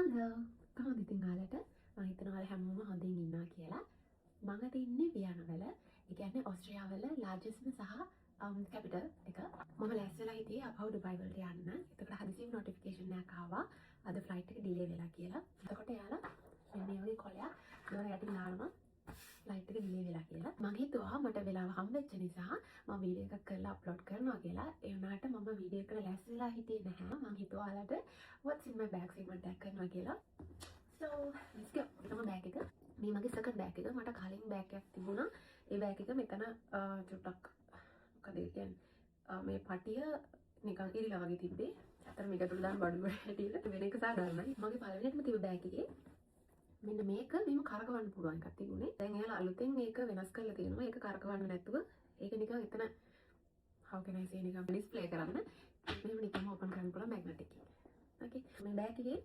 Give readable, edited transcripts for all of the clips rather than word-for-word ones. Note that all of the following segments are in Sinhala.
හලෝ කොහොමද ඉතින් ඔයාලට මම හිතනවා ඔයාලා හැමෝම හොඳින් ඉන්නවා කියලා මම අද ඉන්නේ වියනවල ඒ කියන්නේ ඕස්ට්‍රේලියාවල ලාර්ජස්ට්ම සහ කැපිටල් එක මම ලෑස්තිලා හිටියේ අපහු ඩුබායි වලට යන්න එතකොට හදිසියෙම නොටිෆිකේෂන් එකක් ආවා අද ෆ්ලයිට් එක ඩිලේ වෙලා කියලා එතකොට එයාලා මෙන්න මේ වගේ කොලයක් දොර යටින් දානවා ෆ්ලයිට් එක ඩිලේ වෙලා කියලා මම හිතුවා මට වෙලාව හම්බෙච්ච නිසා මම වීඩියෝ එකක් කරලා අප්ලෝඩ් කරනවා කියලා ඒ වුණාට මම වීඩියෝ එකට ලෑස්තිලා හිටියේ නැහැ මම හිතුවා ඔයාලට what's in my bag segment එකක් කරනවා කියලා so let's go මම බෑග් එක මේ මගේ සෙකන්ඩ් බෑග් එක මට කලින් බෑග් එකක් තිබුණා ඒ බෑග් එක මෙතන චුට්ටක් මොකද ඒ කියන්නේ මේ පටිය නිකන් ඉරිලා වගේ තිබ්බේ අතර මේක තුල දාන බඩු හැටියට වෙන එක සාධාරණයි මගේ පළවෙනිටම තිබ්බ බෑග් එකේ මෙන්න මේක මෙහෙම කරකවන්න පුළුවන් එකක් තිබුණේ. දැන් එයාලා අලුතෙන් මේක වෙනස් කරලා තියෙනවා. ඒක කරකවන්න නැතුව ඒක නිකන් එතන how can I say නිකන් ඩිස්ප්ලේ කරන්න. මෙහෙම නිකන් ඕපන් කරන්න පුළුවන් මැග්නටික් එක. Okay. මේ බෑග් එකේ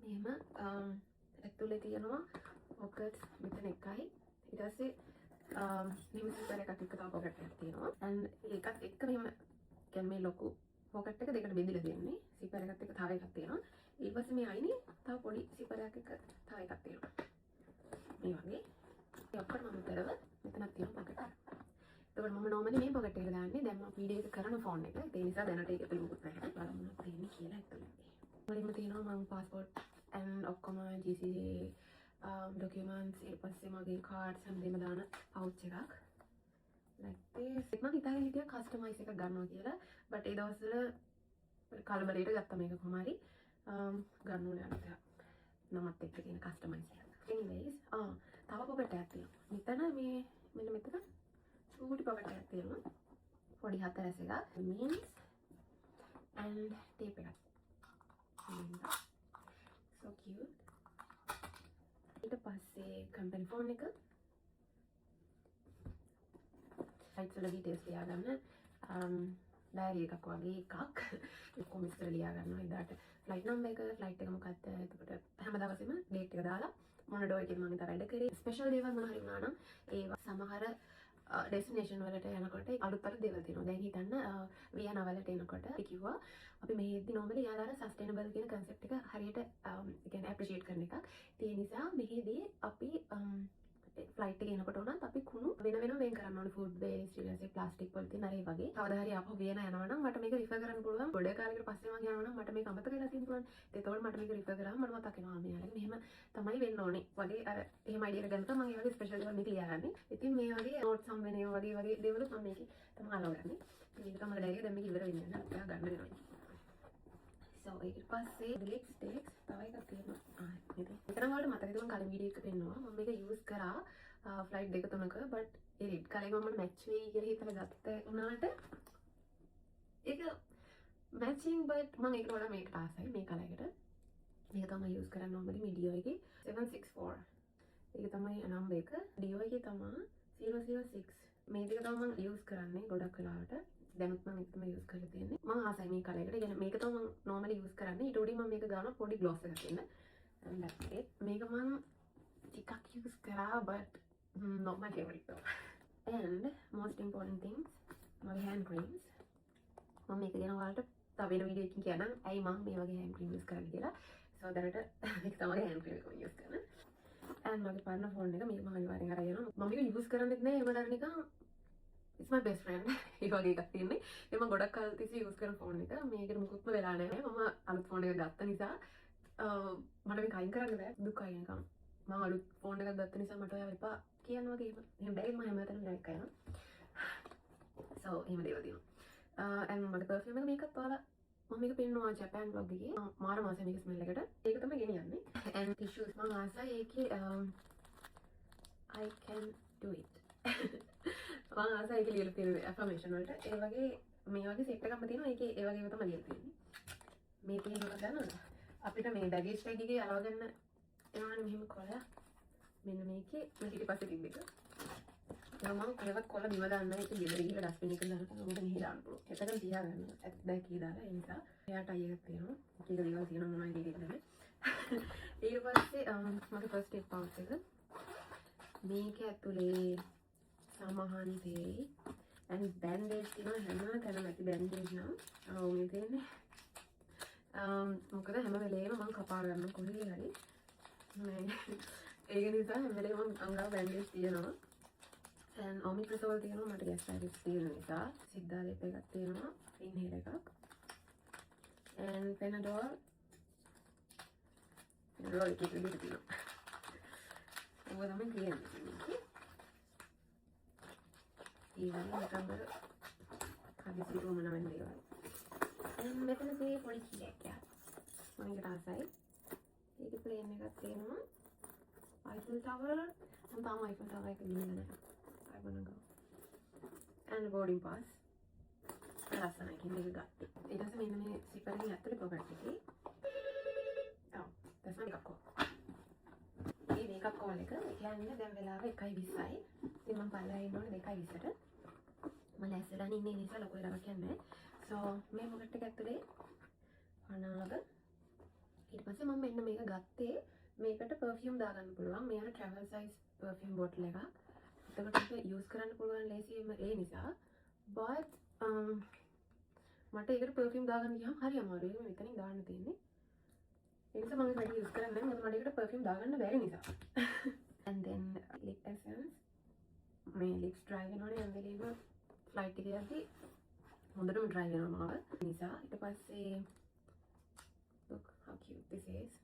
මෙහෙම ඇතුලේ තියෙනවා pockets මෙතන එකයි. ඊට පස්සේ මෙහෙම සිපර් එකක් එක තව pocket එකක් තියෙනවා. and ඒකත් එක්ක මෙහෙම කියන්නේ මේ ලොකු pocket එක දෙකට බෙදලා දෙන්නේ. සිපර් එකත් එක්ක තව එකක් තියෙනවා. ඊට පස්සේ මේ අයිනේ තව පොඩි සිපරයක් එක තව එකක් තියෙනවා. මේ වගේ. ඒ ඔක්කොම මම කරව මෙතනක් තියෙනවා pocket එක. එතකොට මම normally මේ pocket එකට දාන්නේ. දැන් මම වීඩියෝ එක කරන phone එක. ඒ නිසා දැනට ඒක ඇතුළේ මොකුත් නැහැ. බලමු මොනවද තියෙන්නේ කියලා ඇතුළේ. මුලින්ම තියෙනවා මම passport and ඔක්කොම GCA documents ඊට පස්සේ මගේ cards හැමදේම දාන pouch එකක්. like this. මම හිතාගෙන හිටියා customize එකක් ගන්නවා කියලා. but ඒ දවස්වල කලබලයට ගත්තා මේක කොහොම හරි. ගන්න ඕනේ අනිත් නමත් එක්ක තියෙන කස්ටමයිස් එක. anyways තව පොකට් එකක් තියෙනවා. මෙතන මේ මෙන්න මෙතන චූටි පොකට් එකක් තියෙනවා. පොඩි හතරැස් එකක්. means and tape එකක්. so cute. ඊට පස්සේ company phone එක. sites වල details ලියාගන්න ඩයරි එකක් වගේ එකක් ඔක්කොම විස්තර ලියා ගන්නවා එදාට ෆ්ලයිට් නම්බර් එක ෆ්ලයිට් එක මොකක්ද එතකොට හැම දවසෙම ඩේට් එක දාලා මොන ඩෝ එකකින් මම ඉතින් වැඩ කරේ ස්පෙෂල් දේවල් මොන හරි වුණා නම් ඒවා සමහර ඩෙස්ටිනේෂන් වලට යනකොට අලුත් අලුත් දේවල් තියෙනවා දැන් හිතන්න වියනාවලට එනකොට කිව්වා අපි මෙහෙදි normally යාලා සස්ටේනබල් කියන concept එක හරියට කියන්නේ appreciate කරන එකක් ඒ නිසා මෙහෙදී අපි ෆ්ලයිට් එකේ එනකොට උනත් අපි කුණු වෙන වෙනම වෙන් කරන්න ඕනේ ෆුඩ් වේස්ට් ඊට පස්සේ ප්ලාස්ටික් පොලිතින් හරි වගේ. කවදා හරි ආපහු වියන යනවා නම් මට මේක රිෆර් කරන්න පුළුවන්. ගොඩ කාලයකට පස්සේ මම යනවා නම් මට මේක අමතක වෙලා තියෙන්න පුළුවන්. ඒතකොට මට මේක රිෆර් කරාම මට මතක් වෙනවා මෙයාලගේ මෙහෙම තමයි වෙන්න ඕනේ. වගේ අර එහෙම අයිඩියා එකක් ගන්න තමයි මම මේ වගේ ස්පෙෂල් දේවල් මේක ලියාගන්නේ. ඉතින් මේ වගේ නෝට්ස් හම් වෙන ඒවා වගේ දේවල් මම මේකේ තමයි අලවගන්නේ. ඉතින් ඒක තමයි ඩයරි එක දැන් මේක ඉවර වෙන්නේ නැහැ. ඔයා ගන්න වෙනවා. so ඊට පස්සේ ලිප්ස්ටික්ස් තව එකක් තියෙනවා. ඉතින් මෙතන වලට මතක තිබුණ කලින් වීඩියෝ එකක පෙන්නවා. මම මේක යූස් කරා ෆ්ලයිට් දෙක තුනක but ඒ රෙඩ් කලර් එක මම මැච් වෙයි කියලා හිතලා ගත්ත උනාට ඒක මැචින් but මම ඒකට වඩා මේකට ආසයි මේ කලර් එකට. මේක තමයි යූස් කරන්නේ normally මේ ඩියෝ එකේ 764. ඒක තමයි නම්බර් එක. ඩියෝ එකේ තමයි 006. මේ දෙක තමයි මම යූස් කරන්නේ ගොඩක් වෙලාවට. දැනුත් මම ඒක තමයි යූස් කරලා තියෙන්නේ. මම ආසයි මේ කලර් එකට. يعني මේක තමයි මම normally යූස් කරන්නේ. ඊට උඩින් මම මේක ගන්නවා පොඩි ග්ලොස් එකක් දෙන්න. and that's it. මේක මම ටිකක් යූස් කරා but not my favorite though. and most important things my hand creams. මම මේක ගැන ඔයාලට තව වෙන වීඩියෝ එකකින් කියන්නම්. ඇයි මම මේ වගේ hand cream use කරන්නේ කියලා. so දැනට මේක තමයි hand cream එක use කරන්නේ. and මගේ partner phone එක මේක මම අනිවාර්යෙන් අරගෙන යනවා. මම මේක use කරන්නේත් නෑ. ඒව දර නිකන් it's my best friend. ඒ වගේ එකක් තියෙන්නේ. ඒක මම ගොඩක් කල් තිස්සේ use කරන phone එක. මේකට මුකුත්ම වෙලා නෑ. මම අලුත් phone එක ගත්ත නිසා මට මේක අයින් කරන්න බෑ. දුකයි නිකන්. මම අලුත් ෆෝන් එකක් ගත්ත නිසා මට ඔයාලා එපා කියන වගේ එහෙම බැරි මම හැමතැනම දැක්ක යනවා. so එහෙම දේවල් තියෙනවා. and මට perfume එක මේකත් ඔයාලා මම මේක පෙන්නවා ජපාන් vlog එකේ. මාර මාසේ මේක ස්මෙල් එකට. ඒක තමයි ගෙනියන්නේ. and tissues මම ආසයි ඒකේ I can do it. මම ආසයි ඒකේ ලියලා තියෙන affirmation වලට. ඒ වගේ මේ වගේ සෙට් එකක්ම තියෙනවා. ඒකේ ඒ වගේම තමයි ලියලා තියෙන්නේ. මේ තියෙනවා ගන්නවද? අපිට මේ baggage tag එකේ අරවගන්න එනවනේ මෙහෙම කොලයක් මෙන්න මේකේ මම ඊට පස්සේ තිබ්බ එක. මම ඒවත් කොල බිම දාන්න ඒක ගෙදර ගිහලා ඩස්බින් එකේ දාලා උඩ මෙහි දාන්න පුළුවන්. එතකන් තියාගන්න. බෑග් එකේ දාලා ඒ නිසා එයාට අය එකක් තියෙනවා. එක දේවල් තියෙනවා මොනවද කියන්නේ. ඊට පස්සේ මගේ first aid pouch එක. මේක ඇතුලේ සමහන් තේ and bandage තියෙනවා හැම තැනම ඇති bandage නම්. මේ තියෙන්නේ මොකද හැම වෙලේම මම කපා ගන්න කොහේ හරි මේ ඒක නිසා හැම වෙලේම අංගා බැන්ඩේජ් තියෙනවා and omeprazole තියෙනවා මට gastritis තියෙන නිසා සිද්ධාලේප එකක් තියෙනවා inhaler එකක් and Panadol එක විදිහට තියෙනවා ඔය තමයි කියන්නේ ඊළඟ නිකම්බර හදිසි වුණා නම් දේවල් and මෙතන තියෙන්නේ පොඩි කීයක් මම ඒක රසයි ඒක ප්ලේන් එකක් තියෙනවා Eiffel Tower මම තාම Eiffel Tower එක ගිහින් නැහැ I wanna go and boarding pass ලස්සනයි කියන්නේ ඒක ගත්තේ ඊට පස්සේ මෙන්න මේ සිපර් එකේ ඇතුලේ පොකට් එකේ ඔව් that's my makeup call මේ makeup call එක කියන්නේ දැන් වෙලාව 1:20යි ඉතින් මම පල්ලෙහා ඉන්නෝනේ 2:20ට මම ලැස්සලා ඉන්නේ නිසා ලොකු වෙලාවක් යන්නේ so මේ පොකට් එක ඇතුලේ පනාව ඊට පස්සේ මම මෙන්න මේක ගත්තේ මේකට perfume දාගන්න පුළුවන් මෙයාට travel size perfume bottle එකක් එතකොට ඒක use කරන්න පුළුවන් ලේසියෙන්ම ඒ නිසා but මට ඒකට perfume දාගන්න ගියාම හරි අමාරුයි මම මෙතනින් දාන්න තියෙන්නේ ඒ නිසා මම වැඩි use කරන්නේ නැහැ මොකද මට ඒකට perfume දාගන්න බැරි නිසා and then lip essence මේ lips dry වෙනවනේ යම් වෙලේම flight එකේ යද්දී හොඳටම dry වෙනවා මාව නිසා ඊට පස්සේ look how cute this is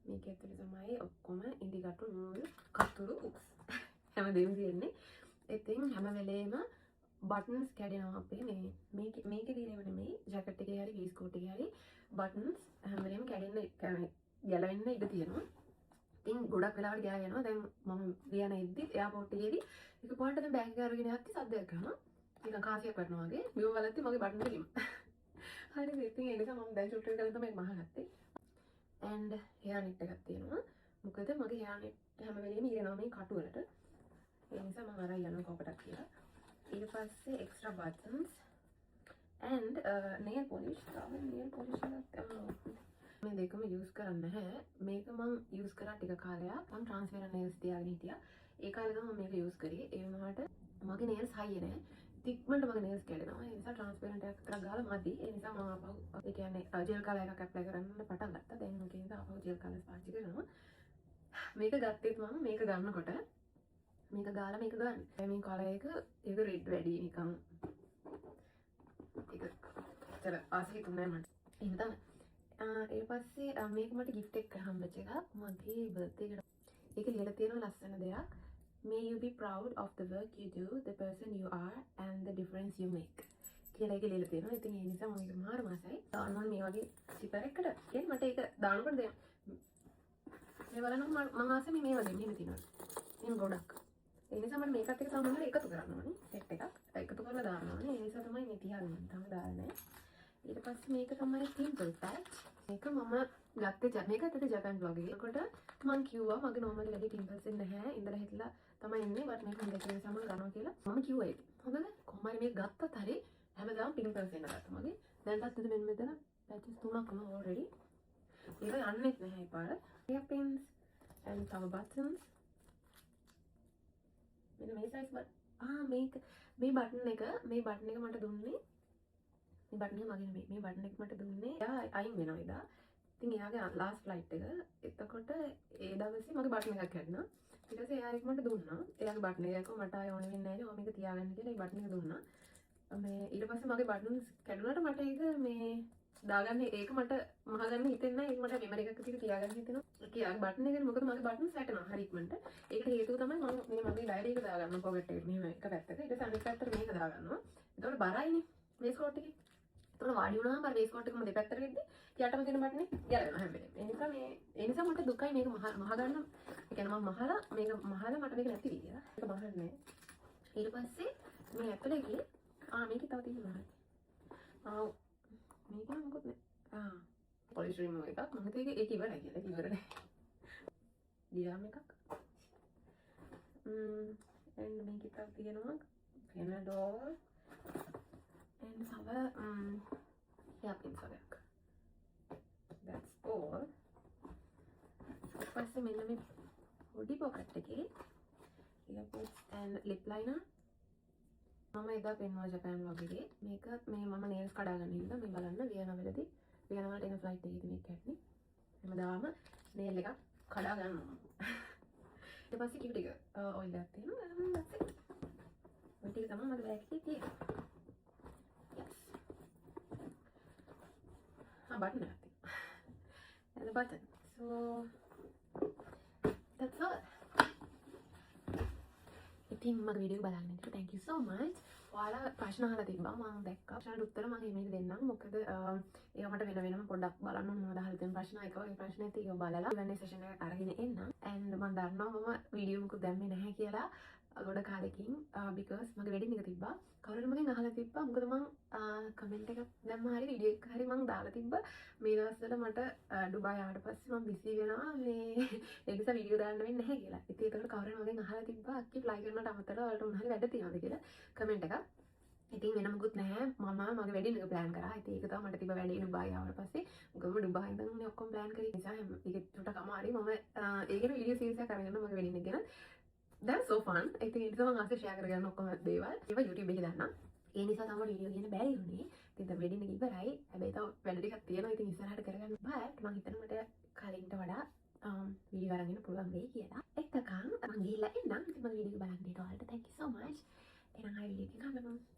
මේක ඇතුලේ තමයි ඔක්කොම ඉඳිගටු නූල් කතුරු හැමදේම තියෙන්නේ ඉතින් හැම වෙලේම buttons කැඩෙනවා අපේ මේකේ තියෙනව නෙමෙයි ජැකට් එකේ හරි වීස්කෝට් එකේ හරි buttons හැම වෙලේම කැඩෙන්න ගැලවෙන්න ඉඩ තියෙනවා ඉතින් ගොඩක් වෙලාවට ගෑ යනවා දැන් මම වියන ඉද්දි එයාපෝට් එකේදී එක පාට දැන් බෑග් එක අරගෙන යද්දි සද්දයක් කරනවා නිකන් කාසියක් වටනවා වගේ බිම බලද්දි මගේ බටන් එක ලිම හරිද ඉතින් ඒ නිසා මම දැන් ෂූට් එක කරලා තමයි මහගත්තේ and hair knit එකක් තියෙනවා මොකද මගේ hair knit හැම වෙලේම ඉරනවා මේ කටු වලට ඒ නිසා මම අරන් යනවා කොකටක් කියලා ඊට පස්සේ extra buttons and nail polish මේ දෙකම use කරන්නේ නැහැ මේක මම use කරා ටික කාලයක් මම transparent nails තියාගෙන හිටියා ඒ කාලේ තමයි මම මේක use කරේ ඒ වුණාට මගේ nails high නෑ තික්මන්ට මගේ nails කැඩෙනවා ඒ නිසා transparent එකක් විතර ගාලා මදි ඒ නිසා මම ආපහු ඒ කියන්නේ gel color එකක් apply කරන්න පටන් ගත්තා දැන් මම කියන ආපහු gel colors පාවිච්චි කරනවා මේක ගත්තෙත් මම මේක ගන්නකොට මේක ගාලා මේක ගන්න මේ color එක ඒක red වැඩි නිකන් ඒක තර ආසයි තුනේ මට එහෙම තමයි ඊට පස්සේ මේක මට gift එකක් හම්බෙච්ච එකක් මගේ birthday එකට ඒක ලියලා තියෙනවා ලස්සන දෙයක් May you be proud of the work you do, the person you are, and the difference you make. කියලා ඒක ලියලා තියෙනවා. ඉතින් ඒ නිසා මම ඒක මාර මාසයි. දානවා මේ වගේ සිපර් එකකට. කියන්නේ මට ඒක දානකොට දැන් මේ බලන්න මම ආසෙ මේ වගේ මෙහෙම තියෙනවා. එහෙනම් ගොඩක්. ඒ නිසා මට මේකත් එක්ක තමයි එකතු කරන්න ඕනේ. සෙට් එකක්. එකතු කරලා දාන්න ඕනේ. ඒ නිසා තමයි මේ තියාගන්නේ. තාම දාලා නැහැ. ඊට පස්සේ මේක තමයි simple patch. මේක මම ගත්තේ මේක ඇත්තට ජපන් බ්ලොග් එකේ. ඒකට මම කිව්වා මගේ normally වැඩි pimples එන්නේ නැහැ. ඉඳලා හිටලා තමයි ඉන්නේ but මේක හොඳ කියලා සමන් ගන්නවා කියලා මම කිව්වා ඒක. හොඳද? කොහොම හරි මේක ගත්තත් හරි හැමදාම pimples එන්න ගත්තා මගේ. දැන්වත් මෙතන මෙතන patches තුනක්ම already. ඒක යන්නේත් නැහැ පාර. hairpins and some buttons. මෙන්න මේ size but මේක මේ button එක මට දුන්නේ මේ බටන් එක මගේ නෙමෙයි මේ බටන් එක මට දුන්නේ එයා අයින් වෙනවා එදා ඉතින් එයාගේ last flight එක එතකොට ඒ දවසේ මගේ බටන් එකක් කැඩුණා ඊට පස්සේ එයා ඒක මට දුන්නා එයාගේ බටන් එක මට ආයෙ ඕනෙ වෙන්නේ නැහැ නේ මම මේක තියාගන්න කියලා ඒ බටන් එක දුන්නා මේ ඊට පස්සේ මගේ බටන්ස් කැඩුණාට මට ඒක මේ දාගන්න ඒක මට මහගන්න හිතෙන්නේ නැහැ ඒක මට මෙමරි එකක් විදිහට තියාගන්න හිතෙනවා ඒක යාගේ බටන් එකනේ මොකද මගේ බටන්ස් වැටෙනවා හරි ඉක්මනට ඒකට හේතුව තමයි මම මේ මගේ ඩයරි එක දාගන්න පොකට් එකට මෙහෙම එක පැත්තක ඊට පස්සේ අනිත් පැත්තට මේක දාගන්නවා එතකොට බරයිනේ මේ ස්කෝට් එකේ එතකොට වාඩි වුණාම අර වේස්කෝට් එකම දෙපැත්තට ගෙද්දි යටම තියෙන බටනේ ගැලවෙනවා හැම වෙලේම. ඒ නිසා මට දුකයි මේක මහ ගන්න. ඒ කියන්නේ මම මහලා මට මේක නැති විදිය. ඒක මහන්නේ. ඊට පස්සේ මේ ඇතුලේ ගියේ මේකේ තව තියෙනවා. මේක මොකද පොලිෂ් රිමූවර් එකක්. මම හිතුවේ ඒක ඉවරයි කියලා. ඒක ඉවර නෑ. දියාම එකක්. and මේකේ තව තියෙනවා Panadol and some hairpins වගේක්. That's all. ඊපස්සේ මෙන්න මේ පොඩි පොකට් එකේ earbuds and lip liner මම එදා පෙන්වුවා ජපාන් vlog එකේ මේක මේ මම nails කඩාගෙන ඉන්න මේ බලන්න වියනවලදී වියනවලට එන ෆ්ලයිට් එකේදී මේක ඇත්නේ හැමදාම nail එකක් කඩා ගන්නවා ඊට පස්සේ කිව් ටික ඔයිල් එකක් තියෙනවා that's it ඔය ටික තමයි මගේ බෑග් එකේ තියෙන්නේ yes button එකක් තියෙනවා and the button so that's all ඉතින් මගේ වීඩියෝ එක බලන්න ඉතින් thank you so much ඔයාලා ප්‍රශ්න අහලා තිබ්බා මම දැක්කා ප්‍රශ්නට උත්තර මම ඊමේල් දෙන්නම් මොකද ඒවා මට වෙනම පොඩ්ඩක් බලන්න ඕන මොනවද අහලා තියෙන ප්‍රශ්න එක ඒ ප්‍රශ්නේ තියෙක බලලා Q&A session එකකට අරගෙන එන්න and මම දන්නවා මම වීඩියෝ මොකද දැම්මේ නැහැ කියලා ගොඩ කාලෙකින් because මගේ වෙඩින් එක තිබ්බා කවුරුහරි මගෙන් අහලා තිබ්බා මොකද මම කමෙන්ට් එකක් දැම්ම හරි වීඩියෝ එකක් හරි මම දාලා තිබ්බා මේ දවස්වල මට ඩුබායි ආවට පස්සේ මම බිසි වෙනවා මේ ඒ නිසා වීඩියෝ දාන්න වෙන්නේ නැහැ කියලා. ඉතින් ඒකට කවුරුහරි මගෙන් අහලා තිබ්බා අක්කි ෆ්ලයි කරනට අමතරව ඔයාලට මොන හරි වැඩ තියෙනවද කියලා කමෙන්ට් එකක්. ඉතින් වෙන මොකුත් නැහැ මම මගේ වෙඩින් එක ප්ලෑන් කරා. ඉතින් ඒක තමයි මට තිබ්බ වැඩේ ඩුබායි ආවට පස්සේ මොකද ඩුබායි ඉඳන් ඔක්කොම ප්ලෑන් කරේ නිසා ඒක චුට්ටක් අමාරුයි. මම ඒකේ වීඩියෝ සීරීස් එකක් අරගෙන මගේ වෙඩින් එක ගැන that's so fun. I think it's මම ආසේ ෂෙයා කරගන්න ඔක්කොම දේවල්. ඒවා YouTube එකේ දාන්නම්. ඒ නිසා තමයි වීඩියෝ කියන බැරි වුණේ. ඉතින් දැන් වෙඩින් එක ඉවරයි. හැබැයි තව වැඩ ටිකක් තියෙනවා. ඉතින් ඉස්සරහට කරගන්න. but මම හිතනවා මට කලින්ට වඩා වීඩියෝ අරගෙන පුළුවන් වෙයි කියලා. එතකන් මම ගිහිල්ලා එන්නම්. ඉතින් මගේ වීඩියෝ බලන්න දීලා ඔයාලට thank you so much. එහෙනම් ආයෙ වීඩියෝ එකකින් හම්බෙමු.